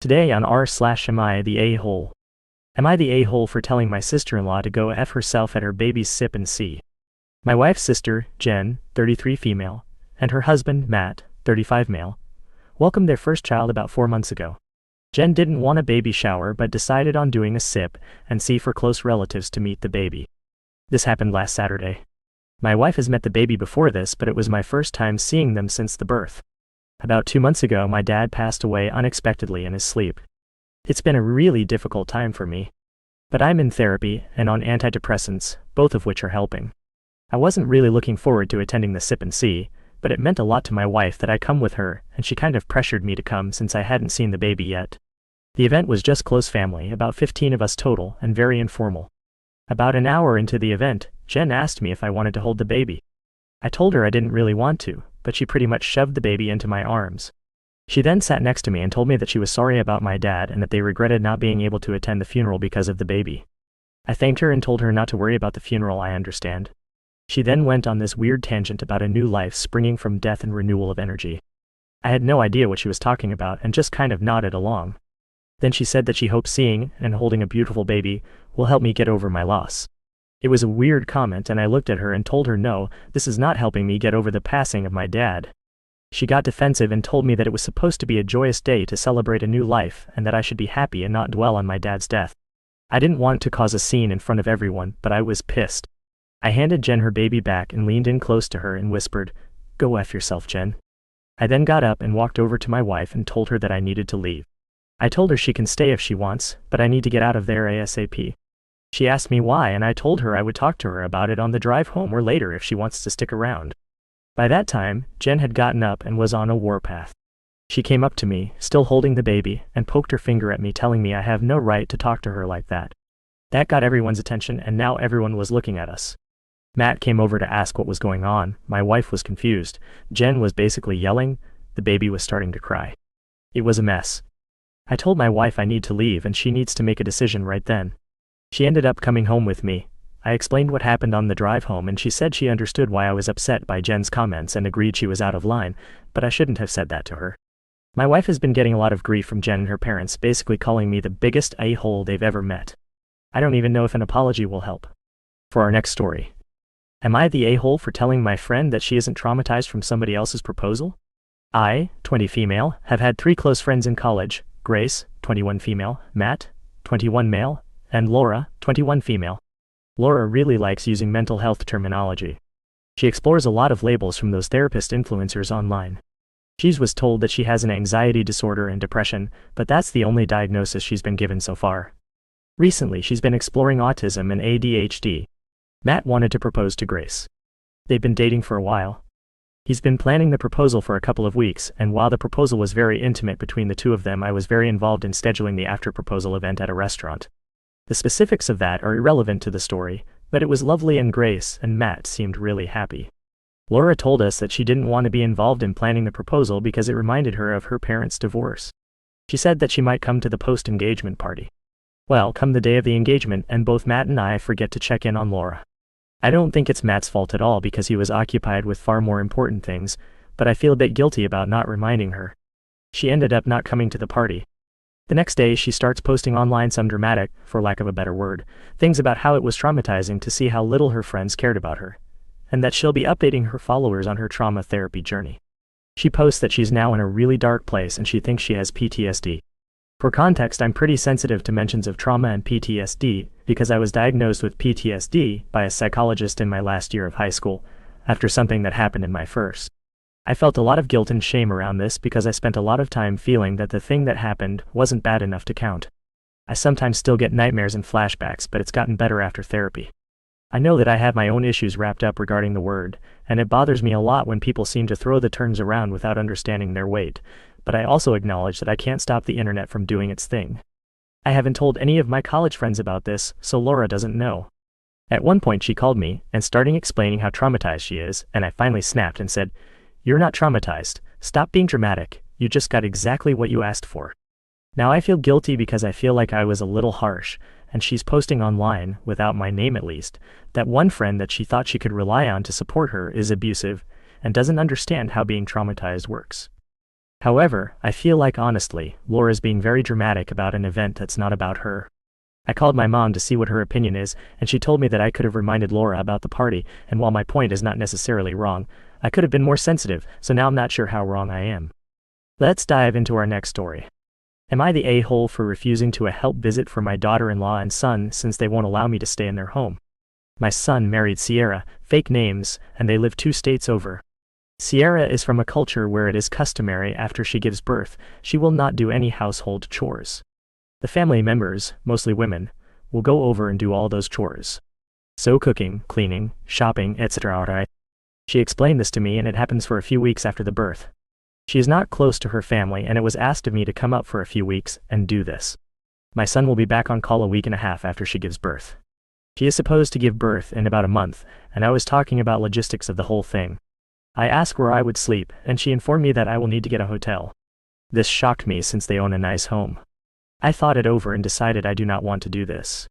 Today on r/am I the a-hole? Am I the a-hole for telling my sister-in-law to go F herself at her baby's sip and see? My wife's sister, Jen, 33 female, and her husband, Matt, 35 male, welcomed their first child about 4 months ago. Jen didn't want a baby shower but decided on doing a sip and see for close relatives to meet the baby. This happened last Saturday. My wife has met the baby before this, but it was my first time seeing them since the birth. About 2 months ago, my dad passed away unexpectedly in his sleep. It's been a really difficult time for me. But I'm in therapy and on antidepressants, both of which are helping. I wasn't really looking forward to attending the sip and see, but it meant a lot to my wife that I come with her, and she kind of pressured me to come since I hadn't seen the baby yet. The event was just close family, about 15 of us total, and very informal. About an hour into the event, Jen asked me if I wanted to hold the baby. I told her I didn't really want to, but she pretty much shoved the baby into my arms. She then sat next to me and told me that she was sorry about my dad and that they regretted not being able to attend the funeral because of the baby. I thanked her and told her not to worry about the funeral, I understand. She then went on this weird tangent about a new life springing from death and renewal of energy. I had no idea what she was talking about and just kind of nodded along. Then she said that she hopes seeing and holding a beautiful baby will help me get over my loss. It was a weird comment, and I looked at her and told her no, this is not helping me get over the passing of my dad. She got defensive and told me that it was supposed to be a joyous day to celebrate a new life and that I should be happy and not dwell on my dad's death. I didn't want to cause a scene in front of everyone, but I was pissed. I handed Jen her baby back and leaned in close to her and whispered, "Go F yourself, Jen." I then got up and walked over to my wife and told her that I needed to leave. I told her she can stay if she wants, but I need to get out of there ASAP. She asked me why, and I told her I would talk to her about it on the drive home or later if she wants to stick around. By that time, Jen had gotten up and was on a warpath. She came up to me, still holding the baby, and poked her finger at me, telling me I have no right to talk to her like that. That got everyone's attention, and now everyone was looking at us. Matt came over to ask what was going on. My wife was confused. Jen was basically yelling. The baby was starting to cry. It was a mess. I told my wife I need to leave and she needs to make a decision right then. She ended up coming home with me. I explained what happened on the drive home and she said she understood why I was upset by Jen's comments and agreed she was out of line, but I shouldn't have said that to her. My wife has been getting a lot of grief from Jen and her parents, basically calling me the biggest a-hole they've ever met. I don't even know if an apology will help. For our next story. Am I the a-hole for telling my friend that she isn't traumatized from somebody else's proposal? I, 20 female, have had 3 close friends in college: Grace, 21 female, Matt, 21 male, and Laura, 21 female. Laura really likes using mental health terminology. She explores a lot of labels from those therapist influencers online. She was told that she has an anxiety disorder and depression, but that's the only diagnosis she's been given so far. Recently, she's been exploring autism and ADHD. Matt wanted to propose to Grace. They've been dating for a while. He's been planning the proposal for a couple of weeks, and while the proposal was very intimate between the two of them, I was very involved in scheduling the after-proposal event at a restaurant. The specifics of that are irrelevant to the story, but it was lovely and Grace and Matt seemed really happy. Laura told us that she didn't want to be involved in planning the proposal because it reminded her of her parents' divorce. She said that she might come to the post-engagement party. Well, come the day of the engagement, and both Matt and I forget to check in on Laura. I don't think it's Matt's fault at all because he was occupied with far more important things, but I feel a bit guilty about not reminding her. She ended up not coming to the party. The next day she starts posting online some dramatic, for lack of a better word, things about how it was traumatizing to see how little her friends cared about her, and that she'll be updating her followers on her trauma therapy journey. She posts that she's now in a really dark place and she thinks she has PTSD. For context, I'm pretty sensitive to mentions of trauma and PTSD because I was diagnosed with PTSD by a psychologist in my last year of high school, after something that happened in my first. I felt a lot of guilt and shame around this because I spent a lot of time feeling that the thing that happened wasn't bad enough to count. I sometimes still get nightmares and flashbacks, but it's gotten better after therapy. I know that I have my own issues wrapped up regarding the word, and it bothers me a lot when people seem to throw the terms around without understanding their weight, but I also acknowledge that I can't stop the internet from doing its thing. I haven't told any of my college friends about this, so Laura doesn't know. At one point she called me and started explaining how traumatized she is, and I finally snapped and said, "You're not traumatized. Stop being dramatic. You just got exactly what you asked for." Now I feel guilty because I feel like I was a little harsh, and she's posting online, without my name at least, that one friend that she thought she could rely on to support her is abusive and doesn't understand how being traumatized works. However, I feel like honestly, Laura's being very dramatic about an event that's not about her. I called my mom to see what her opinion is, and she told me that I could have reminded Laura about the party, and while my point is not necessarily wrong, I could have been more sensitive, so now I'm not sure how wrong I am. Let's dive into our next story. Am I the a-hole for refusing to help visit for my daughter-in-law and son since they won't allow me to stay in their home? My son married Sierra, fake names, and they live 2 states over. Sierra is from a culture where it is customary after she gives birth, she will not do any household chores. The family members, mostly women, will go over and do all those chores. So cooking, cleaning, shopping, etc. She explained this to me, and it happens for a few weeks after the birth. She is not close to her family, and it was asked of me to come up for a few weeks and do this. My son will be back on call a week and a half after she gives birth. She is supposed to give birth in about a month, and I was talking about logistics of the whole thing. I asked where I would sleep, and she informed me that I will need to get a hotel. This shocked me since they own a nice home. I thought it over and decided I do not want to do this.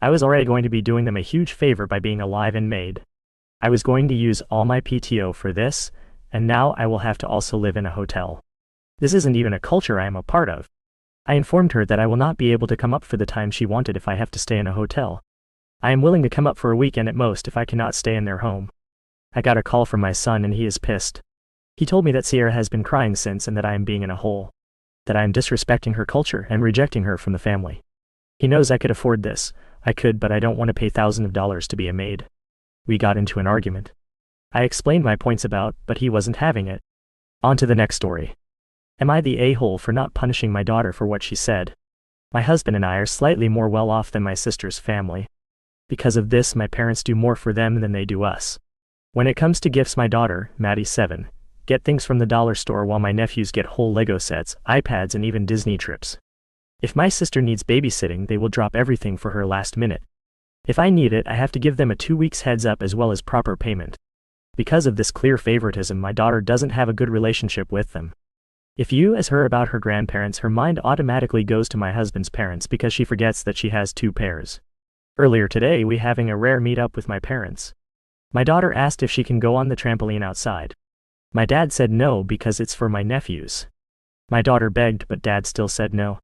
I was already going to be doing them a huge favor by being alive and made. I was going to use all my PTO for this, and now I will have to also live in a hotel. This isn't even a culture I am a part of. I informed her that I will not be able to come up for the time she wanted if I have to stay in a hotel. I am willing to come up for a weekend at most if I cannot stay in their home. I got a call from my son and he is pissed. He told me that Sierra has been crying since and that I am being in a hole. That I am disrespecting her culture and rejecting her from the family. He knows I could afford this. I could, but I don't want to pay thousands of dollars to be a maid. We got into an argument. I explained my points about, but he wasn't having it. On to the next story. Am I the a-hole for not punishing my daughter for what she said? My husband and I are slightly more well off than my sister's family. Because of this, my parents do more for them than they do us. When it comes to gifts, my daughter, Maddie 7, get things from the dollar store while my nephews get whole Lego sets, iPads, and even Disney trips. If my sister needs babysitting, they will drop everything for her last minute. If I need it, I have to give them a 2 weeks heads up as well as proper payment. Because of this clear favoritism, my daughter doesn't have a good relationship with them. If you ask her about her grandparents, her mind automatically goes to my husband's parents because she forgets that she has 2 pairs. Earlier today, we having a rare meet-up with my parents. My daughter asked if she can go on the trampoline outside. My dad said no because it's for my nephews. My daughter begged, but dad still said no.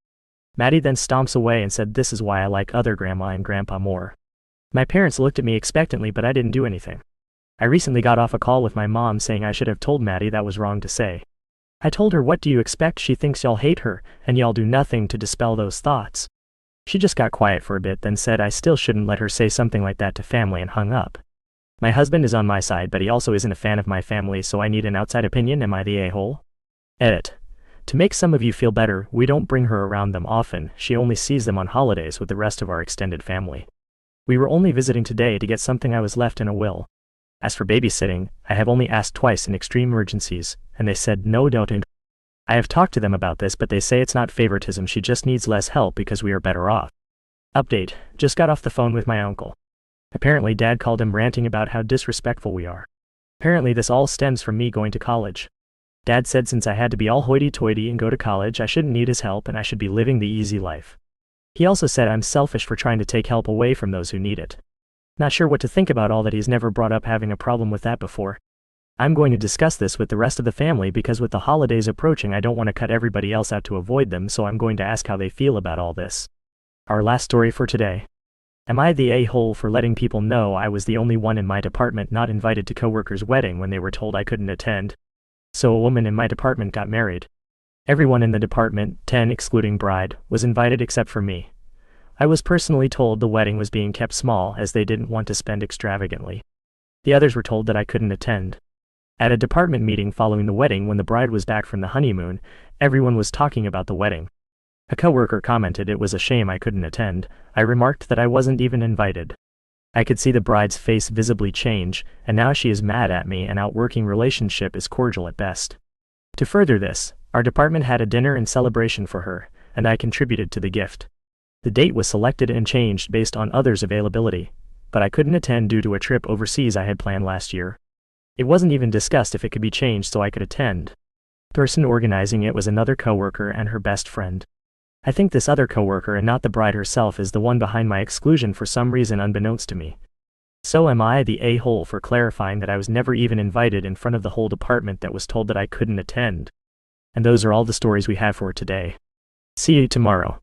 Maddie then stomps away and said this is why I like other grandma and grandpa more. My parents looked at me expectantly, but I didn't do anything. I recently got off a call with my mom saying I should have told Maddie that was wrong to say. I told her, what do you expect? She thinks y'all hate her, and y'all do nothing to dispel those thoughts. She just got quiet for a bit, then said I still shouldn't let her say something like that to family, and hung up. My husband is on my side, but he also isn't a fan of my family, so I need an outside opinion. Am I the a-hole? Edit. To make some of you feel better, we don't bring her around them often. She only sees them on holidays with the rest of our extended family. We were only visiting today to get something I was left in a will. As for babysitting, I have only asked twice in extreme emergencies, and they said no, don't. I have talked to them about this, but they say it's not favoritism, she just needs less help because we are better off. Update. Just got off the phone with my uncle. Apparently dad called him ranting about how disrespectful we are. Apparently this all stems from me going to college. Dad said since I had to be all hoity-toity and go to college, I shouldn't need his help and I should be living the easy life. He also said I'm selfish for trying to take help away from those who need it. Not sure what to think about all that. He's never brought up having a problem with that before. I'm going to discuss this with the rest of the family because with the holidays approaching I don't want to cut everybody else out to avoid them, so I'm going to ask how they feel about all this. Our last story for today. Am I the a-hole for letting people know I was the only one in my department not invited to coworkers' wedding when they were told I couldn't attend? So a woman in my department got married. Everyone in the department, 10 excluding bride, was invited except for me. I was personally told the wedding was being kept small as they didn't want to spend extravagantly. The others were told that I couldn't attend. At a department meeting following the wedding when the bride was back from the honeymoon, everyone was talking about the wedding. A coworker commented it was a shame I couldn't attend. I remarked that I wasn't even invited. I could see the bride's face visibly change, and now she is mad at me and our working relationship is cordial at best. To further this, our department had a dinner and celebration for her, and I contributed to the gift. The date was selected and changed based on others' availability, but I couldn't attend due to a trip overseas I had planned last year. It wasn't even discussed if it could be changed so I could attend. The person organizing it was another coworker and her best friend. I think this other coworker and not the bride herself is the one behind my exclusion for some reason unbeknownst to me. So am I the a-hole for clarifying that I was never even invited in front of the whole department that was told that I couldn't attend? And those are all the stories we have for today. See you tomorrow.